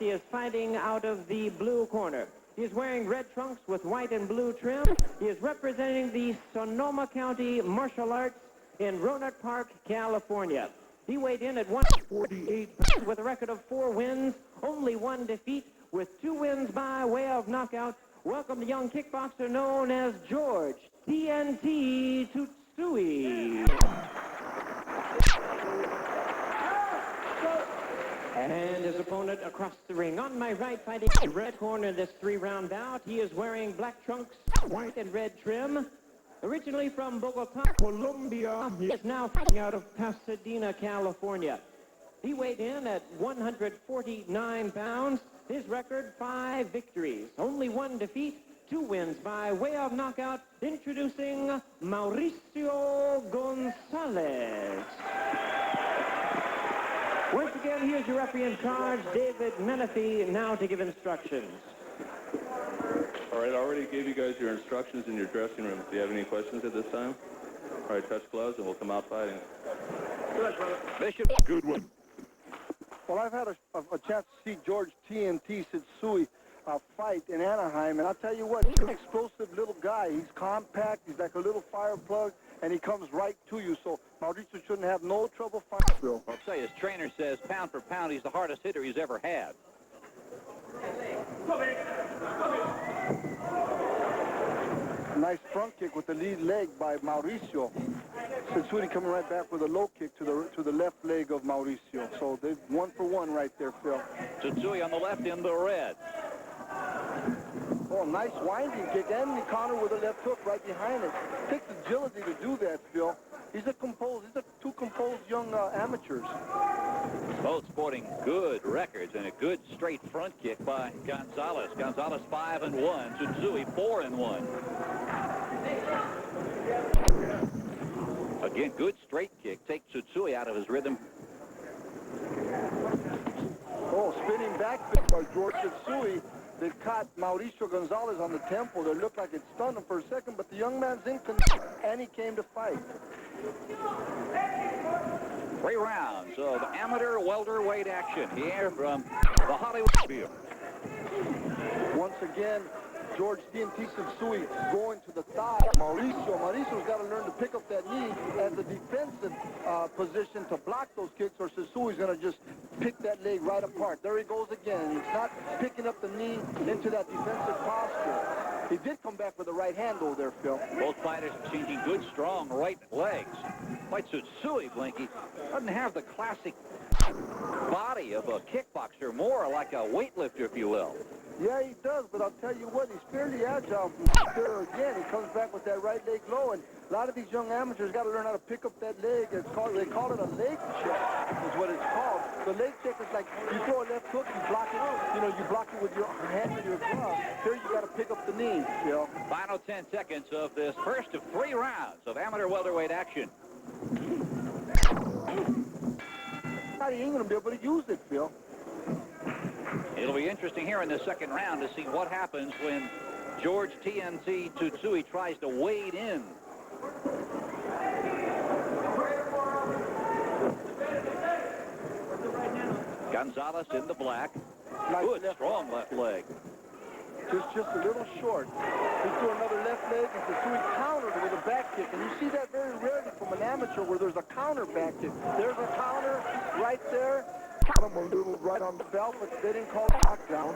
He is fighting out of the blue corner. He is wearing red trunks with white and blue trim. He is representing the Sonoma County Martial Arts in Roanoke Park, California. He weighed in at 148 pounds with a record of 4 wins, only 1 defeat, with 2 wins by way of knockout. Welcome the young kickboxer known as George TNT Tsutsui. And his opponent across the ring. On my right, fighting in the red corner in this 3-round bout, he is wearing black trunks, white and red trim. Originally from Bogota, Colombia, he is now fighting out of Pasadena, California. He weighed in at 149 pounds. His record, 5 victories, only 1 defeat, 2 wins by way of knockout. Introducing Mauricio Gonzalez. Once again, here's your referee in charge, David Menifee, now to give instructions. All right, I already gave you guys your instructions in your dressing room. Do you have any questions at this time? All right, touch gloves and we'll come out fighting. Good, brother. Bishop, good one. Well, I've had a chance to see George TNT Tsutsui fight in Anaheim, and I'll tell you what, he's an explosive little guy. He's compact, he's like a little fire plug, and he comes right to you, so Mauricio shouldn't have no trouble fighting, Phil. I'll say his trainer says pound for pound, he's the hardest hitter he's ever had. Nice front kick with the lead leg by Mauricio. Tsutsui coming right back with a low kick to the left leg of Mauricio. So they've 1 for 1 right there, Phil. Tsutsui on the left in the red. Oh, nice winding kick, and the counter with a left hook right behind it. Takes agility to do that, Phil. These are 2 composed young amateurs. Both sporting good records and a good straight front kick by Gonzalez. Gonzalez 5-1, Tsutsui 4-1. Again, good straight kick. Take Tsutsui out of his rhythm. Oh, spinning back kick by George Tsutsui. They caught Mauricio Gonzalez on the temple. It looked like it stunned him for a second, but the young man's in control, and he came to fight. 3 rounds of amateur welterweight action here from the Hollywood field. Once again, George TNT Tsutsui going to the thigh. Mauricio's got to learn to pick up that knee as a defensive position to block those kicks, or Tsutsi's going to just pick that leg right apart. There he goes again. He's not picking up the knee into that defensive posture. He did come back with the right hand over there, Phil. Both fighters exchanging good, strong right legs. Quite Tsutsui, Blinky, doesn't have the classic body of a kickboxer, more like a weightlifter, if you will. Yeah, he does, but I'll tell you what, he's fairly agile. Again, he comes back with that right leg low, and a lot of these young amateurs got to learn how to pick up that leg. They call it a leg check, is what it's called. The leg check is like you throw a left hook, you block it. You block it with your hand with your glove. Here you got to pick up the knee, Final 10 seconds of this first of 3 rounds of amateur welterweight action. He ain't going to be able to use it, Phil. It'll be interesting here in the second round to see what happens when George TNT Tsutsui tries to wade in. Gonzalez in the black. Nice Good, strong left leg. Just a little short. He threw another left leg, and Tsutsui countered with a back kick. And you see that very rarely from an amateur where there's a counter back kick. There's a counter right there. Caught him a little right on the belt, but they didn't call it knockdown.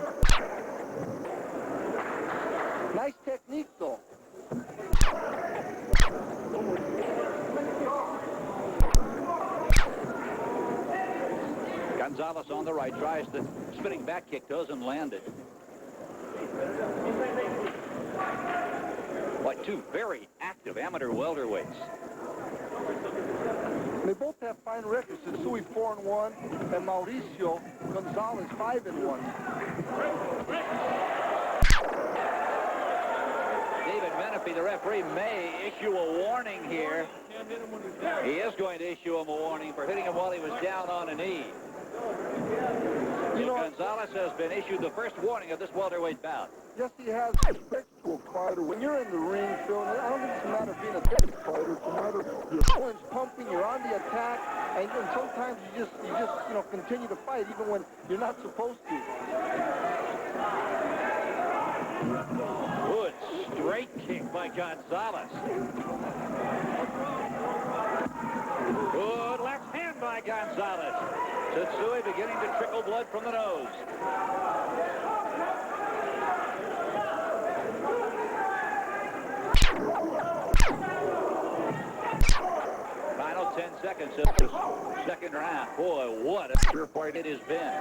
Nice technique, though. Gonzalez on the right, tries the spinning back kick, doesn't land it. Like 2 very active amateur welterweights. They both have fine records. Tsutsui 4-1 and Mauricio Gonzalez 5-1. David Menifee, the referee, may issue a warning here. He is going to issue him a warning for hitting him while he was down on a knee. Gonzalez has been issued the first warning of this welterweight bout. Yes, he has respect to a fighter. When you're in the ring, Phil, I don't think it's a matter of being a good fighter. It's a matter of your horns pumping, you're on the attack, and sometimes you just continue to fight even when you're not supposed to. Good straight kick by Gonzalez. Good left hand by Gonzalez. Tsutsui beginning to trickle blood from the nose. Final 10 seconds of this second round. Boy, what a sure fight it has been.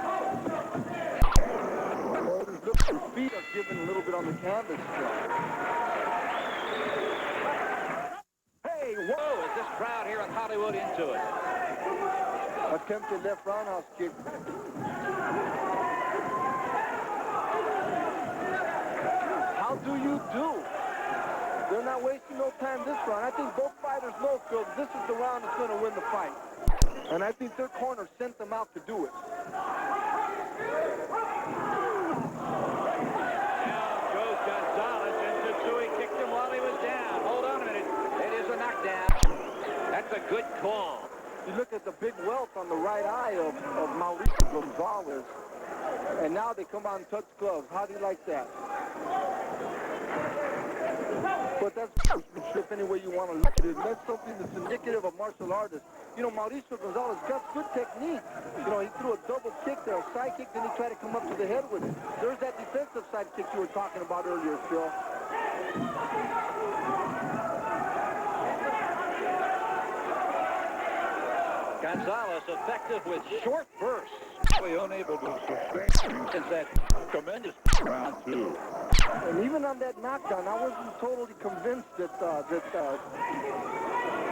Your feet are giving a little bit on the canvas still. Hey, whoa, is this crowd here in Hollywood into it? Attempted left roundhouse kick. How do you do? They're not wasting no time this round. I think both fighters know, Phil, this is the round that's going to win the fight. And I think their corner sent them out to do it. Gonzalez, and Tsutsui kicked him while he was down. Hold on a minute. It is a knockdown. That's a good call. You look at the big welt on the right eye of Mauricio Gonzalez, and now they come out and touch gloves. How do you like that? But that's sportsmanship any way you want to look at it. That's something that's indicative of martial artists. You know, Mauricio Gonzalez got good technique. You know, he threw a double kick there, a side kick, then he tried to come up to the head with it. There's that defensive side kick you were talking about earlier, Phil. Gonzalez effective with short bursts. Unable to sustain since that tremendous round two. And even on that knockdown, I wasn't totally convinced that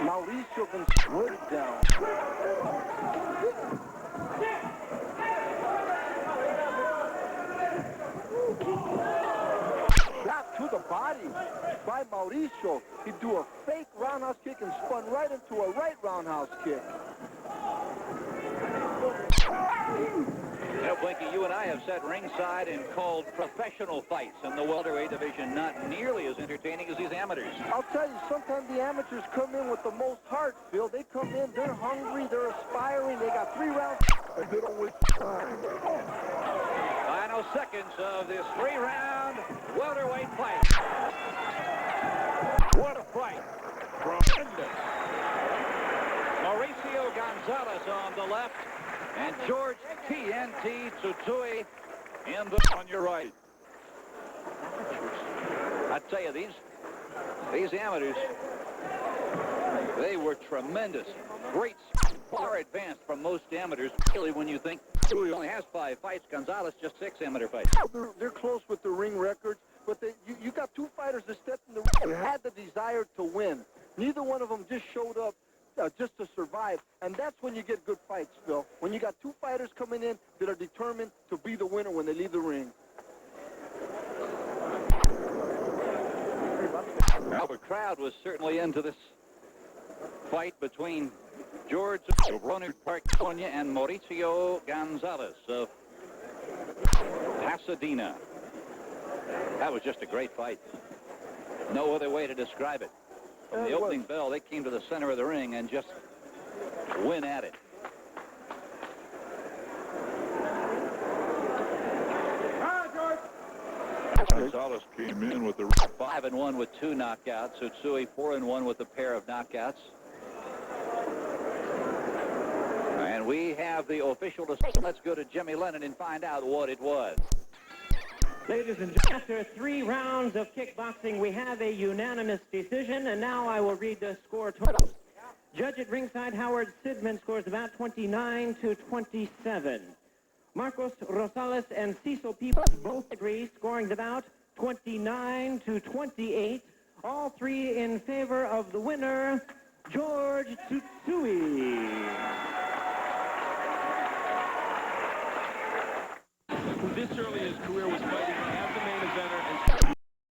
Mauricio can split it down. Shot to the body by Mauricio. He'd do a fake roundhouse kick and spun right into a right roundhouse kick. You know, Blinky, you and I have sat ringside and called professional fights in the welterweight division not nearly as entertaining as these amateurs. I'll tell you, sometimes the amateurs come in with the most heart, Phil. They come in, they're hungry, they're aspiring, they got 3 rounds, and they don't waste time. Final seconds of this 3-round welterweight fight. What a fight. Tremendous. Mauricio Gonzalez on the left, and George TNT Tsutsui on your right. I tell you, these amateurs, they were tremendous. Great, far advanced from most amateurs. Really, when you think he only has 5 fights, Gonzalez just 6 amateur fights. They're close with the ring records, but you got 2 fighters that stepped in the ring and had the desire to win. Neither one of them just showed up just to survive, and that's when you get good fights, Phil. When you got 2 fighters coming in that are determined to be the winner when they leave the ring. Well, the crowd was certainly into this fight between George Roanoke Park, California, and Mauricio Gonzalez of Pasadena. That was just a great fight. No other way to describe it. From the opening bell, they came to the center of the ring and just went at it. Gonzalez came in with the 5-1 with 2 knockouts. Tsutsui 4-1 with a pair of knockouts. And we have the official decision. Let's go to Jimmy Lennon and find out what it was. Ladies and gentlemen, after 3 rounds of kickboxing, we have a unanimous decision, and now I will read the score totals. Judge at ringside, Howard Sidman, scores about 29-27. Marcos Rosales and Cecil Peebles both agree, scoring about 29-28. All 3 in favor of the winner, George Tsutsui. this early in his career was